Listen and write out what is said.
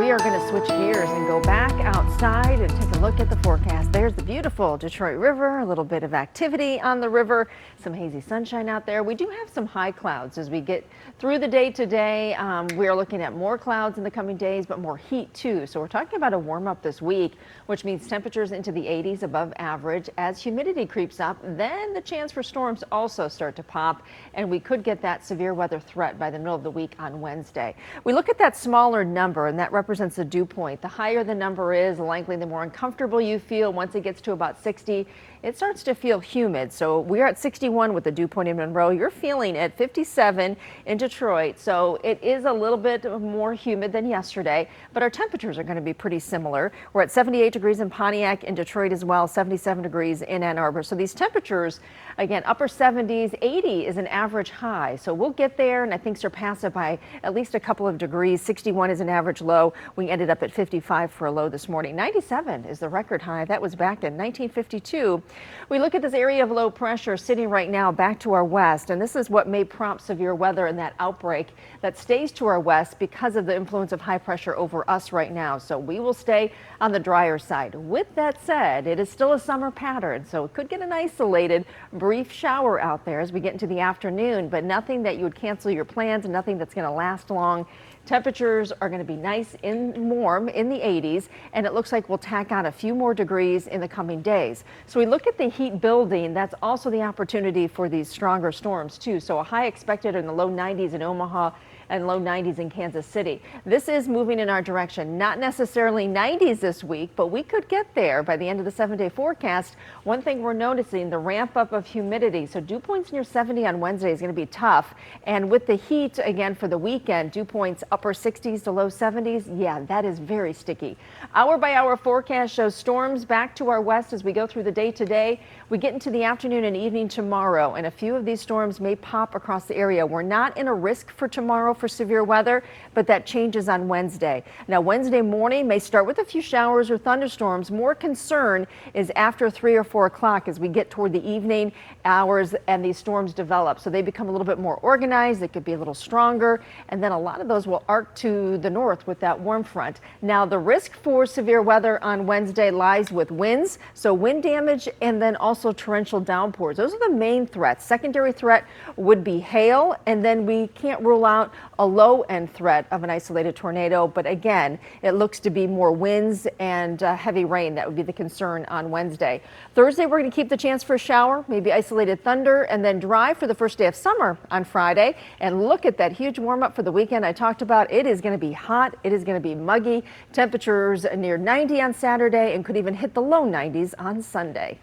we are going to switch gears and go back outside and take a look at the forecast. There's the beautiful Detroit River, a little bit of activity on the river, some hazy sunshine out there. We do have some high clouds as we get through the day today. We are looking at more clouds in the coming days, but more heat too. So we're talking about a warm up this week, which means temperatures into the 80s above average. As humidity creeps up, then the chance for storms also start to pop, and we could get that severe weather threat by the middle of the week on Wednesday. We look at that smaller number, and that represents the dew point. The higher the number is, likely the more uncomfortable you feel. Once it gets to about 60, it starts to feel humid. So we're at 61 with the dew point in Monroe. You're feeling at 57 in Detroit. So it is a little bit more humid than yesterday, but our temperatures are going to be pretty similar. We're at 78 degrees in Pontiac, in Detroit as well, 77 degrees in Ann Arbor. So these temperatures, again, upper 70s, 80 is an average high. So we'll get there and I think surpass it by at least a couple of degrees. 61 is an average low. We ended up at 55 for a low this morning. 97 is the record high. That was back in 1952. We look at this area of low pressure sitting right now back to our west, and this is what may prompt severe weather in that outbreak that stays to our west because of the influence of high pressure over us right now. So we will stay on the drier side. With that said, it is still a summer pattern, so it could get an isolated brief shower out there as we get into the afternoon, but nothing that you would cancel your plans and nothing that's going to last long. Temperatures are going to be nice and warm in the 80s, and it looks like we'll tack on a few more degrees in the coming days. So we look at the heat building. That's also the opportunity for these stronger storms too. So a high expected in the low 90s in Omaha and low 90s in Kansas City. This is moving in our direction. Not necessarily 90s this week, but we could get there by the end of the 7-day forecast. One thing we're noticing, the ramp up of humidity. So dew points near 70 on Wednesday is going to be tough. And with the heat again for the weekend, dew points upper 60s to low 70s. Yeah, that is very sticky. Hour by hour forecast shows storms back to our west as we go through the day today. We get into the afternoon and evening tomorrow, and a few of these storms may pop across the area. We're not in a risk for tomorrow for severe weather, but that changes on Wednesday. Now, Wednesday morning may start with a few showers or thunderstorms. More concern is after 3 or 4 o'clock as we get toward the evening hours and these storms develop. So they become a little bit more organized. They could be a little stronger, and then a lot of those will arc to the north with that warm front. Now, the risk for severe weather on Wednesday lies with winds, so wind damage and then also torrential downpours. Those are the main threats. Secondary threat would be hail, and then we can't rule out a low-end threat of an isolated tornado, but again, it looks to be more winds and heavy rain. That would be the concern on Wednesday. Thursday, we're going to keep the chance for a shower, maybe isolated thunder, and then dry for the first day of summer on Friday. And look at that huge warm-up for the weekend I talked about. It is going to be hot. It is going to be muggy. Temperatures near 90 on Saturday and could even hit the low 90s on Sunday.